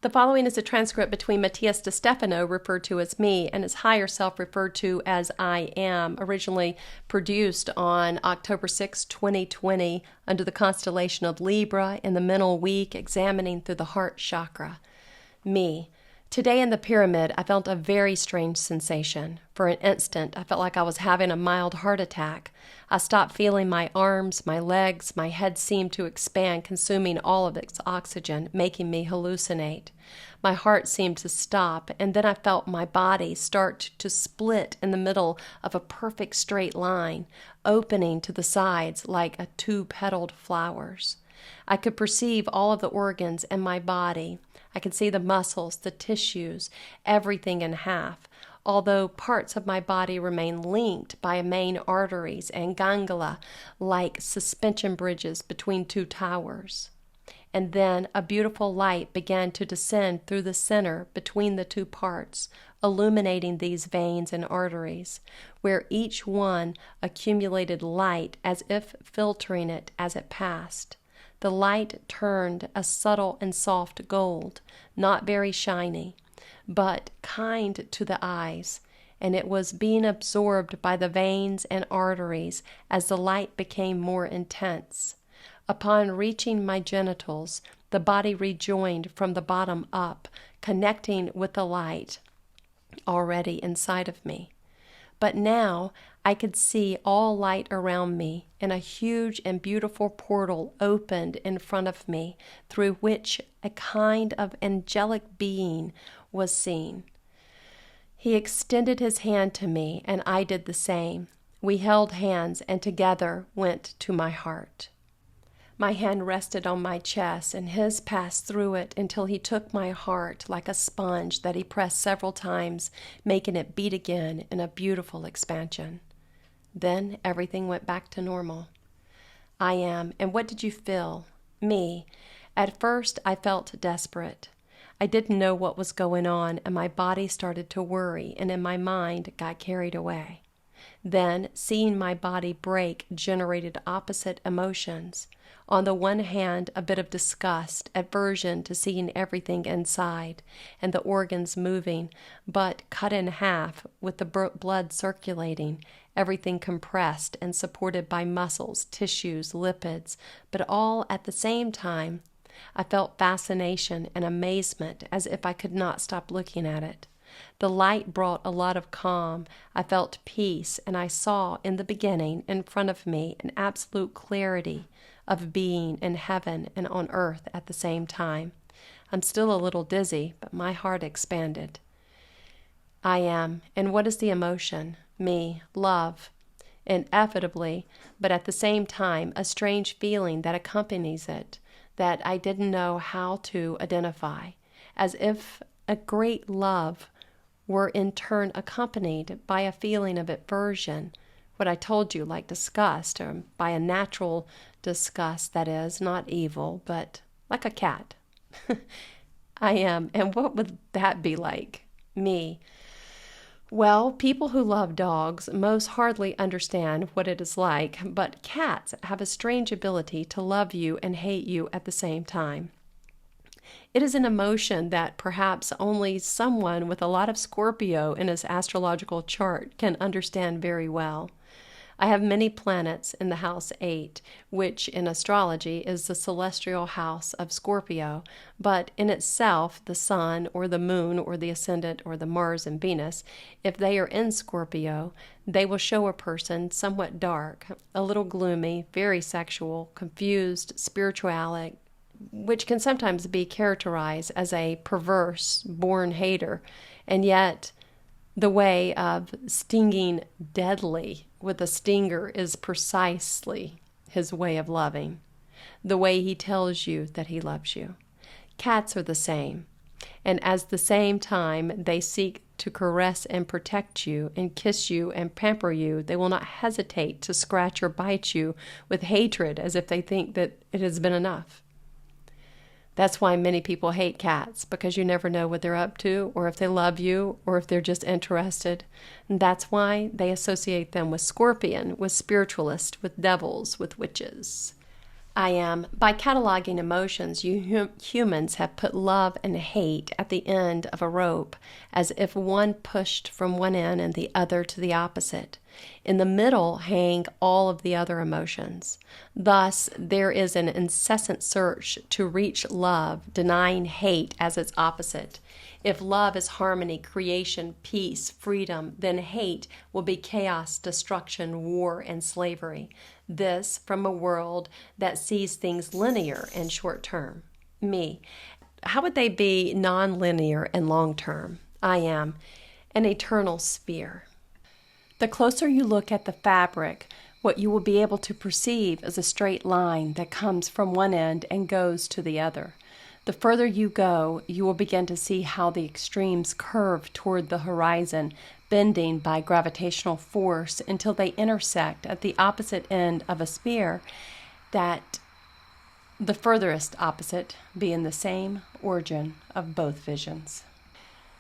The following is a transcript between Matías De Stefano, referred to as me, and his higher self, referred to as I am, originally produced on October 6, 2020, under the constellation of Libra in the mental week, examining through the heart chakra. Me. Today in the pyramid, I felt a very strange sensation. For an instant, I felt like I was having a mild heart attack. I stopped feeling my arms, my legs, my head seemed to expand, consuming all of its oxygen, making me hallucinate. My heart seemed to stop, and then I felt my body start to split in the middle of a perfect straight line, opening to the sides like a two-petaled flowers. I could perceive all of the organs in my body. I could see the muscles, the tissues, everything in half, although parts of my body remain linked by main arteries and ganglia like suspension bridges between two towers. And then a beautiful light began to descend through the center between the two parts, illuminating these veins and arteries, where each one accumulated light as if filtering it as it passed. The light turned a subtle and soft gold, not very shiny, but kind to the eyes, and it was being absorbed by the veins and arteries as the light became more intense. Upon reaching my genitals, the body rejoined from the bottom up, connecting with the light already inside of me. But now I could see all light around me, and a huge and beautiful portal opened in front of me, through which a kind of angelic being was seen. He extended his hand to me, and I did the same. We held hands, and together went to my heart. My hand rested on my chest, and his passed through it until he took my heart like a sponge that he pressed several times, making it beat again in a beautiful expansion. Then everything went back to normal. I am, and what did you feel? Me. At first, I felt desperate. I didn't know what was going on, and my body started to worry, and in my mind got carried away. Then, seeing my body break generated opposite emotions. On the one hand, a bit of disgust, aversion to seeing everything inside, and the organs moving, but cut in half with the blood circulating, everything compressed and supported by muscles, tissues, lipids, but all at the same time. I felt fascination and amazement as if I could not stop looking at it. The light brought a lot of calm. I felt peace, and I saw in the beginning in front of me an absolute clarity of being in heaven and on earth at the same time. I'm still a little dizzy, but my heart expanded. I am, and what is the emotion? Me, love. Inevitably, but at the same time, a strange feeling that accompanies it, that I didn't know how to identify, as if a great love were in turn accompanied by a feeling of aversion, what I told you, like disgust, or by a natural disgust, that is, not evil, but like a cat. I am, and what would that be like? Me. Well, people who love dogs most hardly understand what it is like, but cats have a strange ability to love you and hate you at the same time. It is an emotion that perhaps only someone with a lot of Scorpio in his astrological chart can understand very well. I have many planets in the house 8, which in astrology is the celestial house of Scorpio, but in itself the sun or the moon or the ascendant or the Mars and Venus, if they are in Scorpio, they will show a person somewhat dark, a little gloomy, very sexual, confused, spiritualic, which can sometimes be characterized as a perverse, born hater, and yet the way of stinging deadly with a stinger is precisely his way of loving, the way he tells you that he loves you. Cats are the same, and at the same time they seek to caress and protect you and kiss you and pamper you, they will not hesitate to scratch or bite you with hatred as if they think that it has been enough. That's why many people hate cats, because you never know what they're up to, or if they love you, or if they're just interested. And that's why they associate them with scorpion, with spiritualists, with devils, with witches. I am. By cataloging emotions, you humans have put love and hate at the end of a rope, as if one pushed from one end and the other to the opposite. In the middle hang all of the other emotions. Thus, there is an incessant search to reach love, denying hate as its opposite. If love is harmony, creation, peace, freedom, then hate will be chaos, destruction, war, and slavery. This from a world that sees things linear and short term. Me. How would they be non-linear and long term? I am. An eternal sphere. The closer you look at the fabric, what you will be able to perceive is a straight line that comes from one end and goes to the other. The further you go, you will begin to see how the extremes curve toward the horizon, bending by gravitational force until they intersect at the opposite end of a sphere, that the furthest opposite being the same origin of both visions.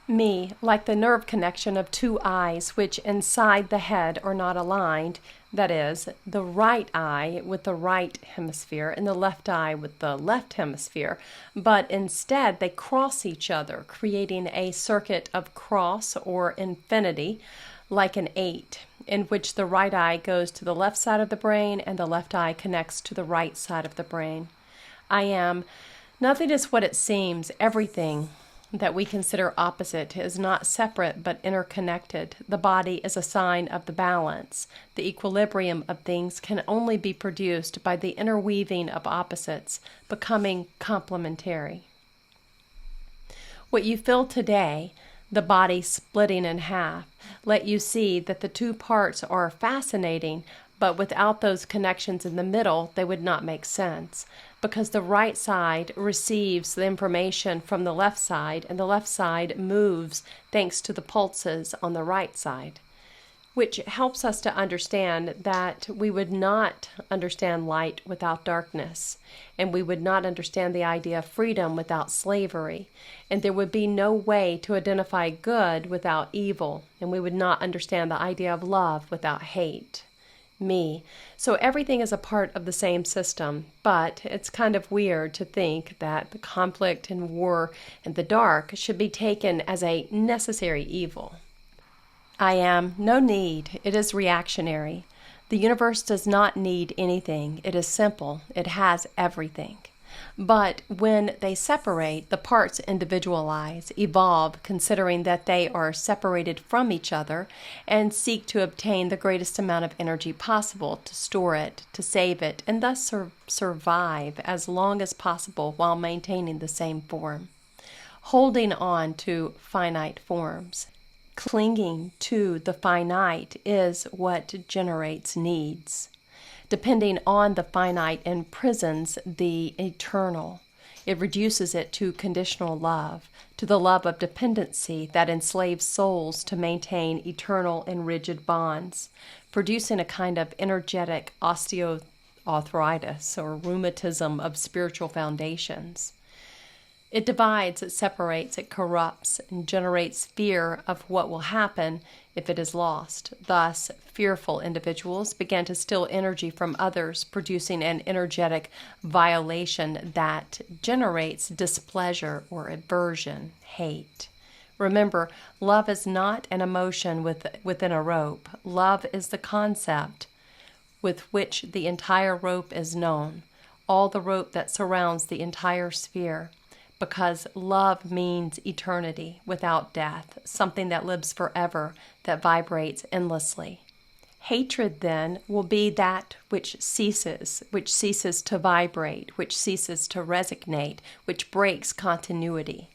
Me, like the nerve connection of two eyes which inside the head are not aligned, that is, the right eye with the right hemisphere and the left eye with the left hemisphere, but instead they cross each other, creating a circuit of cross or infinity, like an 8, in which the right eye goes to the left side of the brain and the left eye connects to the right side of the brain. I am. Nothing is what it seems. Everything that we consider opposite is not separate but interconnected. The body is a sign of the balance. The equilibrium of things can only be produced by the interweaving of opposites, becoming complementary. What you feel today, the body splitting in half, let you see that the two parts are fascinating, but without those connections in the middle, they would not make sense, because the right side receives the information from the left side, and the left side moves thanks to the pulses on the right side, which helps us to understand that we would not understand light without darkness, and we would not understand the idea of freedom without slavery, and there would be no way to identify good without evil, and we would not understand the idea of love without hate. Me. So everything is a part of the same system, but it's kind of weird to think that the conflict and war and the dark should be taken as a necessary evil. I am. No need. It is reactionary. The universe does not need anything. It is simple. It has everything. But when they separate, the parts individualize, evolve, considering that they are separated from each other, and seek to obtain the greatest amount of energy possible to store it, to save it, and thus survive as long as possible while maintaining the same form. Holding on to finite forms, clinging to the finite is what generates needs. Depending on the finite imprisons the eternal. It reduces it to conditional love, to the love of dependency that enslaves souls to maintain eternal and rigid bonds, producing a kind of energetic osteoarthritis or rheumatism of spiritual foundations. It divides, it separates, it corrupts, and generates fear of what will happen if it is lost. Thus, fearful individuals begin to steal energy from others, producing an energetic violation that generates displeasure or aversion, hate. Remember, love is not an emotion within a rope. Love is the concept with which the entire rope is known, all the rope that surrounds the entire sphere. Because love means eternity without death, something that lives forever, that vibrates endlessly. Hatred, then, will be that which ceases to vibrate, which ceases to resonate, which breaks continuity.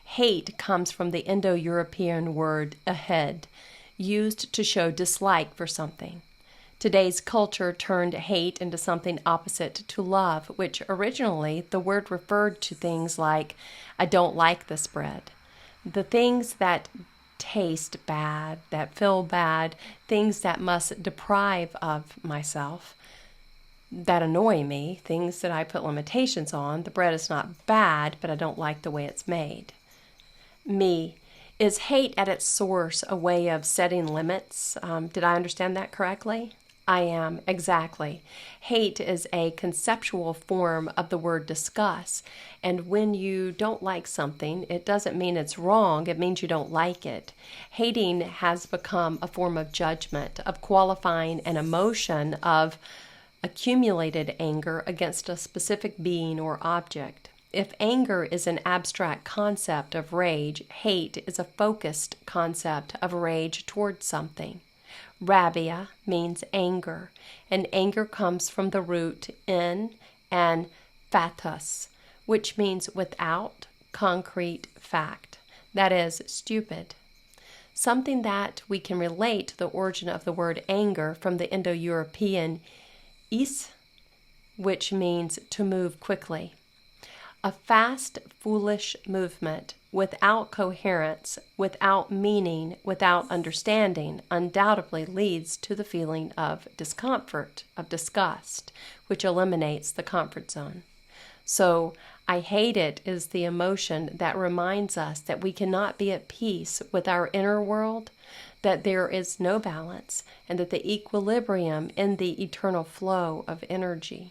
Hate comes from the Indo-European word ahead, used to show dislike for something. Today's culture turned hate into something opposite to love, which originally the word referred to things like, I don't like this bread. The things that taste bad, that feel bad, things that must deprive of myself, that annoy me, things that I put limitations on. The bread is not bad, but I don't like the way it's made. Me. Is hate at its source a way of setting limits? Did I understand that correctly? I am, exactly. Hate is a conceptual form of the word disgust. And when you don't like something, it doesn't mean it's wrong, it means you don't like it. Hating has become a form of judgment, of qualifying an emotion of accumulated anger against a specific being or object. If anger is an abstract concept of rage, hate is a focused concept of rage towards something. Rabia means anger, and anger comes from the root in and fathos, which means without concrete fact, that is, stupid. Something that we can relate to the origin of the word anger from the Indo-European is, which means to move quickly. A fast, foolish movement without coherence, without meaning, without understanding, undoubtedly leads to the feeling of discomfort, of disgust, which eliminates the comfort zone. So, I hate it is the emotion that reminds us that we cannot be at peace with our inner world, that there is no balance, and that the equilibrium in the eternal flow of energy.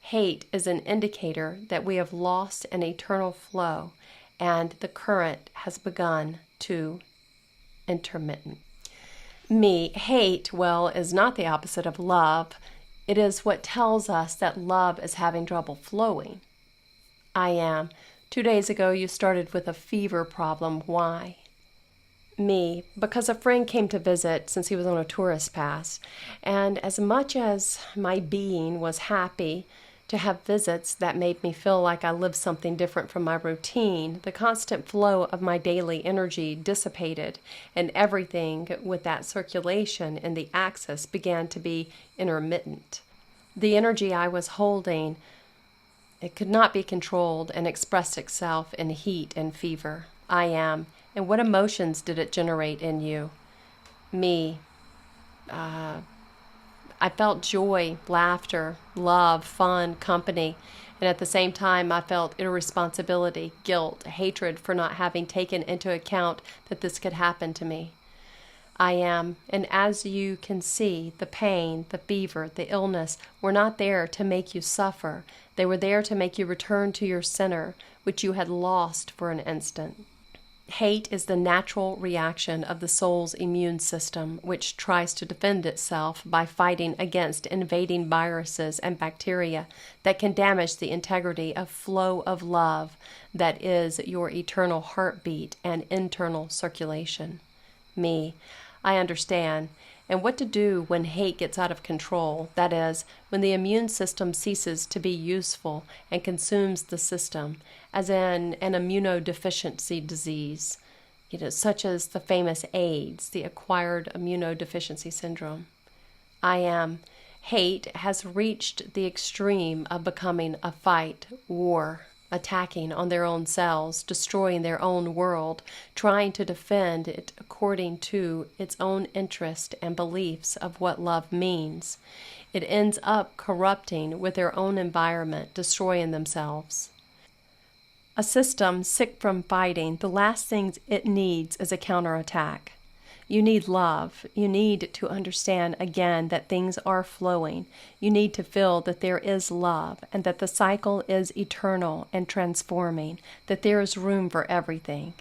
Hate is an indicator that we have lost an eternal flow and the current has begun to intermittent. Hate, is not the opposite of love. It is what tells us that love is having trouble flowing. I am. 2 days ago you started with a fever problem. Why? Because a friend came to visit since he was on a tourist pass, and as much as my being was happy to have visits that made me feel like I lived something different from my routine, the constant flow of my daily energy dissipated, and everything with that circulation in the axis began to be intermittent. The energy I was holding, it could not be controlled and expressed itself in heat and fever. I am. And what emotions did it generate in you? I felt joy, laughter, love, fun, company, and at the same time I felt irresponsibility, guilt, hatred for not having taken into account that this could happen to me. I am, and as you can see, the pain, the fever, the illness were not there to make you suffer. They were there to make you return to your center, which you had lost for an instant. Hate is the natural reaction of the soul's immune system, which tries to defend itself by fighting against invading viruses and bacteria that can damage the integrity of flow of love that is your eternal heartbeat and internal circulation. I understand. And what to do when hate gets out of control, that is, when the immune system ceases to be useful and consumes the system, as in an immunodeficiency disease, such as the famous AIDS, the acquired immunodeficiency syndrome. Hate has reached the extreme of becoming a fight, war, attacking on their own cells, destroying their own world, trying to defend it according to its own interest and beliefs of what love means. It ends up corrupting with their own environment, destroying themselves. A system sick from fighting, the last thing it needs is a counterattack. You need love. You need to understand again that things are flowing. You need to feel that there is love and that the cycle is eternal and transforming, that there is room for everything.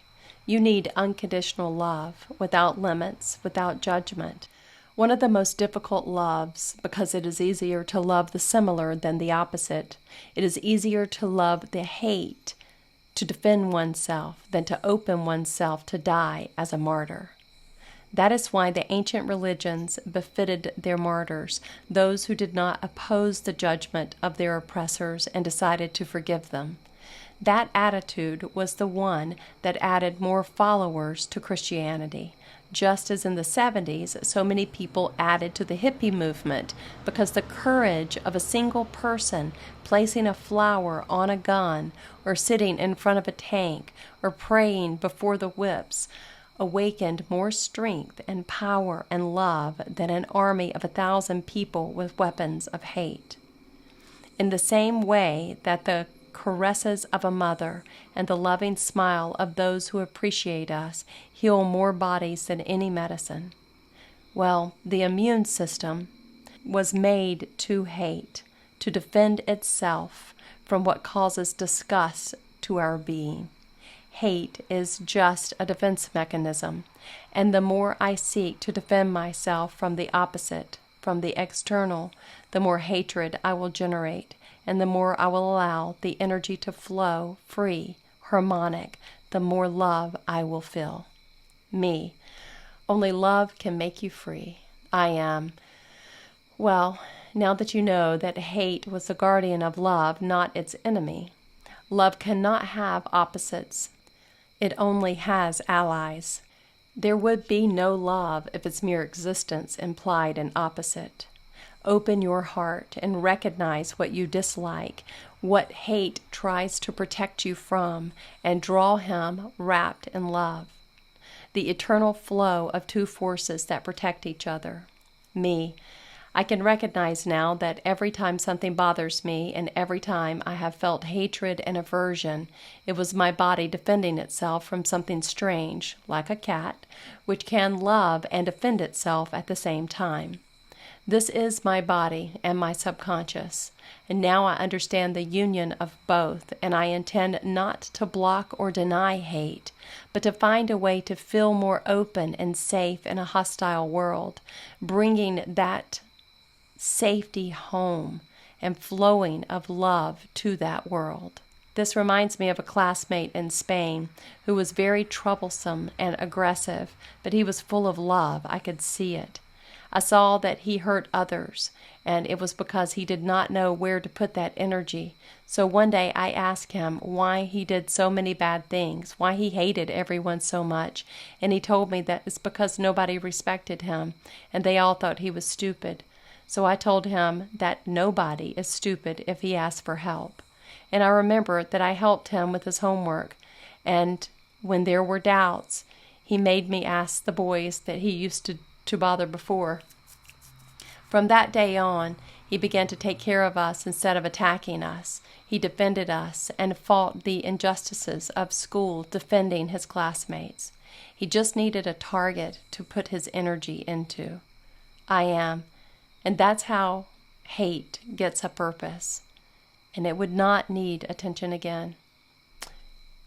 You need unconditional love, without limits, without judgment. One of the most difficult loves, because it is easier to love the similar than the opposite. It is easier to love the hate, to defend oneself, than to open oneself to die as a martyr. That is why the ancient religions befitted their martyrs, those who did not oppose the judgment of their oppressors and decided to forgive them. That attitude was the one that added more followers to Christianity, just as in the 70s so many people added to the hippie movement, because the courage of a single person placing a flower on a gun or sitting in front of a tank or praying before the whips awakened more strength and power and love than an army of 1,000 people with weapons of hate. In the same way that the caresses of a mother and the loving smile of those who appreciate us heal more bodies than any medicine. Well, the immune system, was made to hate, to defend itself from what causes disgust to our being. Hate is just a defense mechanism, and the more I seek to defend myself from the opposite, from the external, the more hatred I will generate, and the more I will allow the energy to flow free, harmonic, the more love I will feel. Me. Only love can make you free. I am. Well, now that you know that hate was the guardian of love, not its enemy, love cannot have opposites. It only has allies. There would be no love if its mere existence implied an opposite. Open your heart and recognize what you dislike, what hate tries to protect you from, and draw him wrapped in love. The eternal flow of two forces that protect each other. Me. I can recognize now that every time something bothers me and every time I have felt hatred and aversion, it was my body defending itself from something strange, like a cat, which can love and defend itself at the same time. This is my body and my subconscious, and now I understand the union of both, and I intend not to block or deny hate, but to find a way to feel more open and safe in a hostile world, bringing that safety home and flowing of love to that world. This reminds me of a classmate in Spain who was very troublesome and aggressive, but he was full of love. I could see it. I saw that he hurt others, and it was because he did not know where to put that energy. So one day I asked him why he did so many bad things, why he hated everyone so much, and he told me that it's because nobody respected him, and they all thought he was stupid. So I told him that nobody is stupid if he asks for help. And I remember that I helped him with his homework, and when there were doubts, he made me ask the boys that he used to bother before. From that day on, he began to take care of us instead of attacking us. He defended us and fought the injustices of school, defending his classmates. He just needed a target to put his energy into. I am. And that's how hate gets a purpose. And it would not need attention again.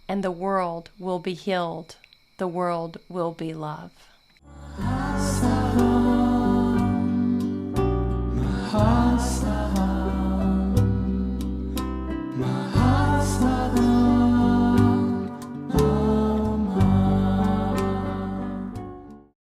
And the world will be healed. The world will be love.